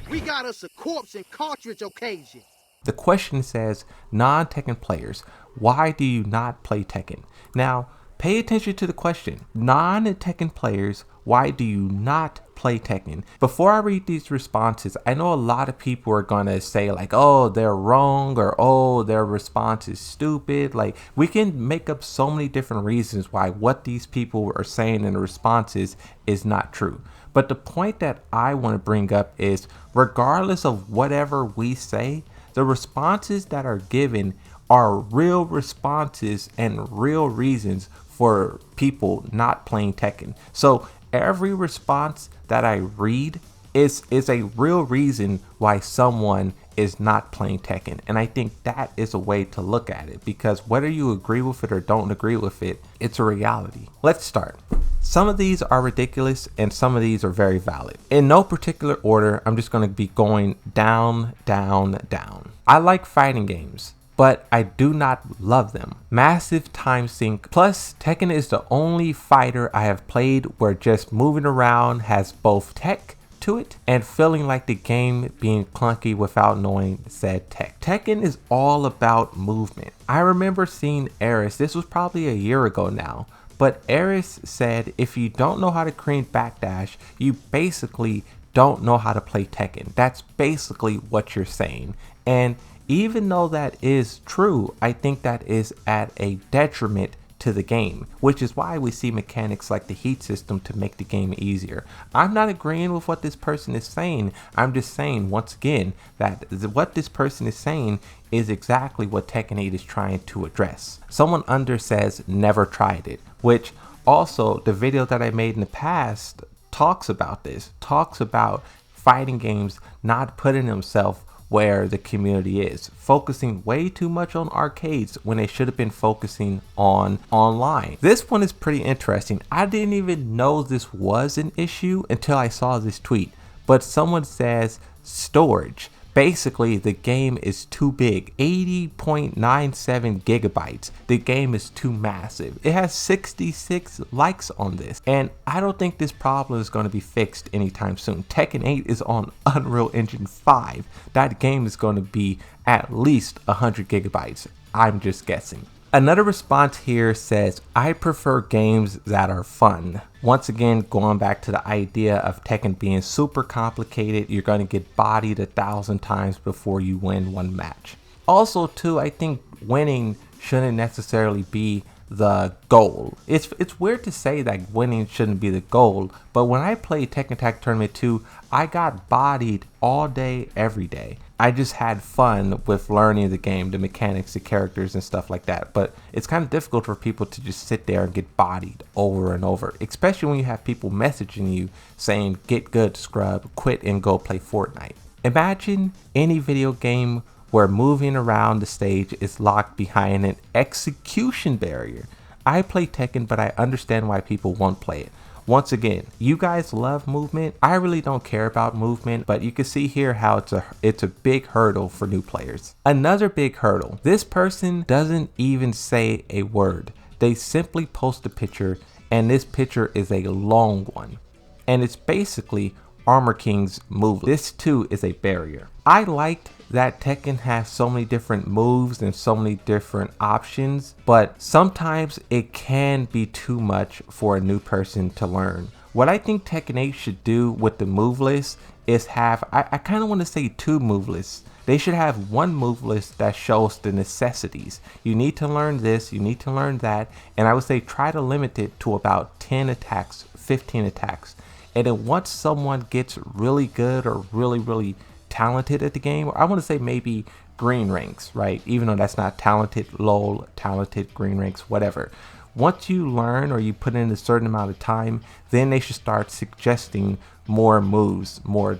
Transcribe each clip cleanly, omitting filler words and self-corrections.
We got us a corpse and cartridge occasion. The question says, non-Tekken players, why do you not play Tekken? Now, pay attention to the question. Non-Tekken players, why do you not play Tekken? Before I read these responses, I know a lot of people are going to say like, oh, they're wrong, or oh, their response is stupid. Like, we can make up so many different reasons why what these people are saying in the responses is not true. But the point that I want to bring up is, regardless of whatever we say, the responses that are given are real responses and real reasons for people not playing Tekken. So every response that I read is a real reason why someone is not playing Tekken. And I think that is a way to look at it, because whether you agree with it or don't agree with it, it's a reality. Let's start. Some of these are ridiculous and some of these are very valid. In no particular order, I'm just going to be going down, down, down. I like fighting games, but I do not love them. Massive time sink. Plus, Tekken is the only fighter I have played where just moving around has both tech to it and feeling like the game being clunky without knowing said tech. Tekken is all about movement. I remember seeing Eris, this was probably a year ago now, but Eris said if you don't know how to crane backdash, you basically don't know how to play Tekken. That's basically what you're saying. And even though that is true, I think that is at a detriment to the game, which is why we see mechanics like the heat system to make the game easier. I'm not agreeing with what this person is saying. I'm just saying once again that what this person is saying is exactly what Tekken 8 is trying to address. Someone under says never tried it, which also the video that I made in the past talks about this, talks about fighting games not putting themselves where the community is, focusing way too much on arcades when they should have been focusing on online. This one is pretty interesting. I didn't even know this was an issue until I saw this tweet, but someone says storage. Basically, the game is too big, 80.97 gigabytes. The game is too massive. It has 66 likes on this, and I don't think this problem is going to be fixed anytime soon. Tekken 8 is on Unreal Engine 5. That game is going to be at least 100 gigabytes. I'm just guessing. Another response here says, I prefer games that are fun. Once again, going back to the idea of Tekken being super complicated, you're going to get bodied 1,000 times before you win one match. Also too, I think winning shouldn't necessarily be the goal. It's weird to say that winning shouldn't be the goal, but when I played Tekken Tag Tournament 2, I got bodied all day, every day. I just had fun with learning the game, the mechanics, the characters and stuff like that. But it's kind of difficult for people to just sit there and get bodied over and over, especially when you have people messaging you saying, get good, scrub, quit and go play Fortnite. Imagine any video game where moving around the stage is locked behind an execution barrier. I play Tekken, but I understand why people won't play it. Once again, you guys love movement. I really don't care about movement, but you can see here how it's a big hurdle for new players. Another big hurdle. This person doesn't even say a word. They simply post a picture, and this picture is a long one. And it's basically Armor King's move. This too is a barrier. I liked that Tekken has so many different moves and so many different options, but sometimes it can be too much for a new person to learn. What I think Tekken 8 should do with the move list is have, I kind of want to say 2 move lists. They should have one move list that shows the necessities. You need to learn this, you need to learn that, and I would say try to limit it to about 10 attacks, 15 attacks. And then once someone gets really good or really talented at the game, or I want to say maybe green ranks, right? Even though that's not talented, lol, talented, green ranks, whatever. Once you learn or you put in a certain amount of time, then they should start suggesting more moves, more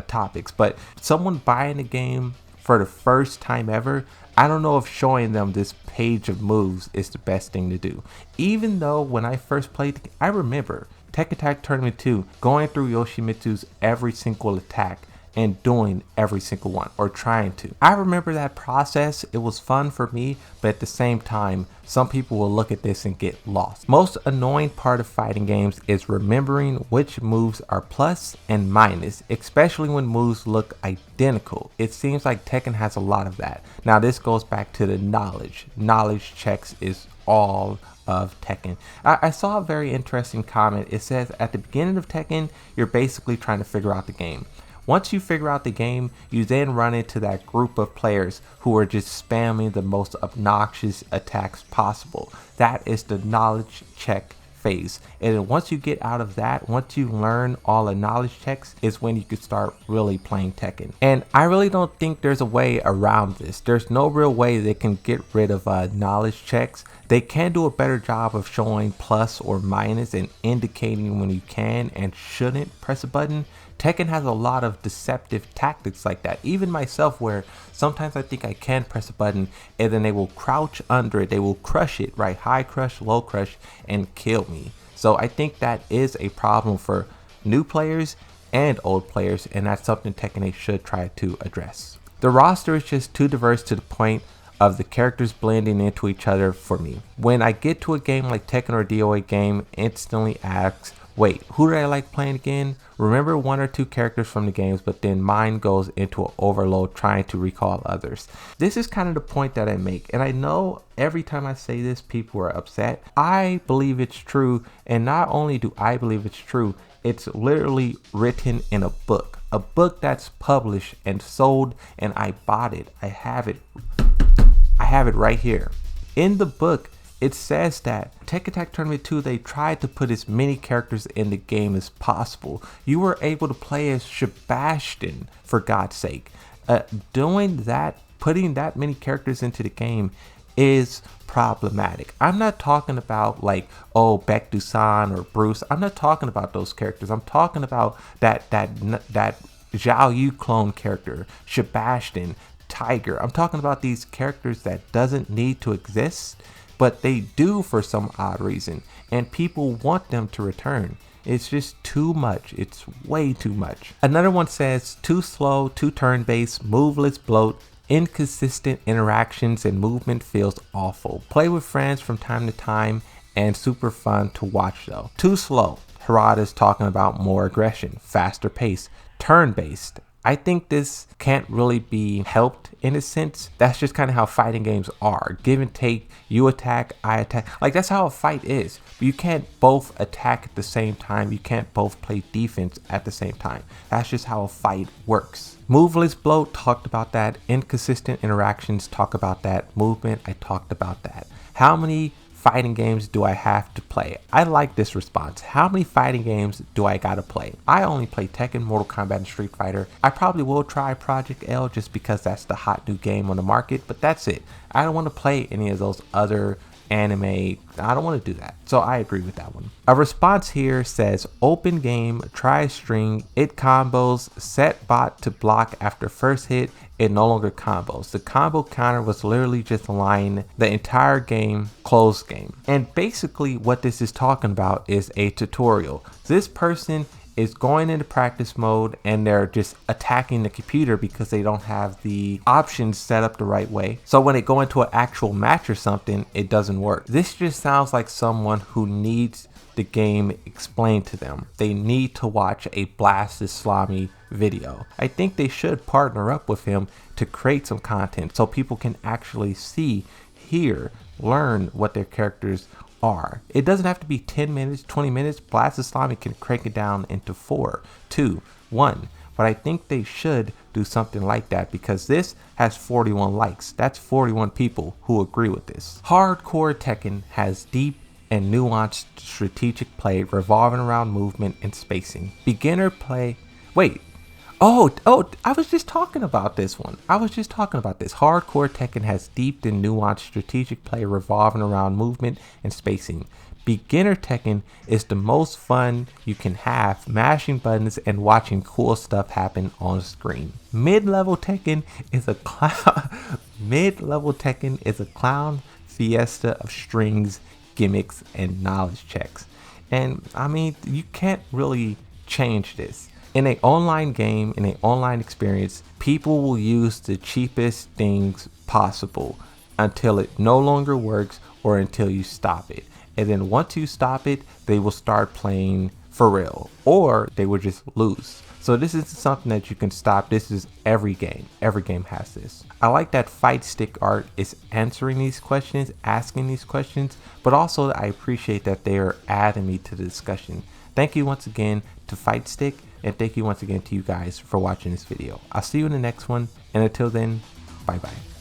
topics. But someone buying the game for the first time ever, I don't know if showing them this page of moves is the best thing to do. Even though when I first played, I remember Tekken Tag Tournament 2 going through Yoshimitsu's every single attack and doing every single one, or trying to. I remember that process. It was fun for me, but at the same time, some people will look at this and get lost. Most annoying part of fighting games is remembering which moves are plus and minus, especially when moves look identical. It seems like Tekken has a lot of that. Now this goes back to the knowledge checks is all of Tekken. I saw a very interesting comment. It says at the beginning of Tekken, you're basically trying to figure out the game. Once you figure out the game, you then run into that group of players who are just spamming the most obnoxious attacks possible. That is the knowledge check phase. And once you get out of that, once you learn all the knowledge checks, is when you can start really playing Tekken. And I really don't think there's a way around this. There's no real way they can get rid of knowledge checks. They can do a better job of showing plus or minus and indicating when you can and shouldn't press a button. Tekken has a lot of deceptive tactics like that. Even myself, where sometimes I think I can press a button and then they will crouch under it. They will crush it, right? High crush, low crush, and kill me. So I think that is a problem for new players and old players, and that's something Tekken 8 should try to address. The roster is just too diverse to the point of the characters blending into each other for me. When I get to a game like Tekken or DOA game, instantly asks, wait, who do I like playing again? Remember one or two characters from the games, but then mind goes into an overload trying to recall others. This is kind of the point that I make, and I know every time I say this, people are upset. I believe it's true, and not only do I believe it's true, it's literally written in a book that's published and sold, and I bought it. I have it right here. In the book, it says that Tekken Tag Tournament 2, they tried to put as many characters in the game as possible. You were able to play as Sebastian, for God's sake. Doing that, putting that many characters into the game is problematic. I'm not talking about like, oh, Baek Dusan or Bruce. I'm not talking about those characters. I'm talking about that Zhao Yu clone character, Sebastian, Tiger. I'm talking about these characters that doesn't need to exist, but they do for some odd reason, and people want them to return. It's just too much. It's way too much. Another one says, too slow, too turn-based, moveless bloat, inconsistent interactions, and movement feels awful. Play with friends from time to time, and super fun to watch though. Too slow. Harada's talking about more aggression, faster pace, turn-based. I think this can't really be helped in a sense. That's just kind of how fighting games are. Give and take, you attack, I attack. Like that's how a fight is. But you can't both attack at the same time. You can't both play defense at the same time. That's just how a fight works. Moveless bloat, talked about that. Inconsistent interactions, talk about that. Movement, I talked about that. How many fighting games do I have to play? I like this response. How many fighting games do I gotta play? I only play Tekken, Mortal Kombat, and Street Fighter. I probably will try Project L just because that's the hot new game on the market, but that's it. I don't want to play any of those other anime. I don't want to do that. So I agree with that one. A response here says, open game, try string, it combos, set bot to block after first hit, it no longer combos. The combo counter was literally just lying the entire game, closed game. And basically what this is talking about is a tutorial. This person is going into practice mode and they're just attacking the computer because they don't have the options set up the right way. So when they go into an actual match or something, it doesn't work. This just sounds like someone who needs the game explained to them. They need to watch a Blast Islami video. I think they should partner up with him to create some content so people can actually see, hear, learn what their characters are. It doesn't have to be 10 minutes, 20 minutes. Blast Islamic can crank it down into 4, 2, 1. But I think they should do something like that because this has 41 likes. That's 41 people who agree with this. Hardcore Tekken has deep and nuanced strategic play revolving around movement and spacing. Beginner play. Wait. Oh, I was just talking about this one. Hardcore Tekken has deep and nuanced strategic play revolving around movement and spacing. Beginner Tekken is the most fun you can have, mashing buttons and watching cool stuff happen on screen. Mid-level Tekken is a clown fiesta of strings, gimmicks, and knowledge checks. And I mean, you can't really change this. In an online game, in an online experience, people will use the cheapest things possible until it no longer works or until you stop it. And then once you stop it, they will start playing for real, or they will just lose. So this is something that you can stop. This is every game. Every game has this. I like that Fight Stick art is answering these questions, asking these questions, but also I appreciate that they are adding me to the discussion. Thank you once again to Fight Stick, and thank you once again to you guys for watching this video. I'll see you in the next one, and until then, bye bye.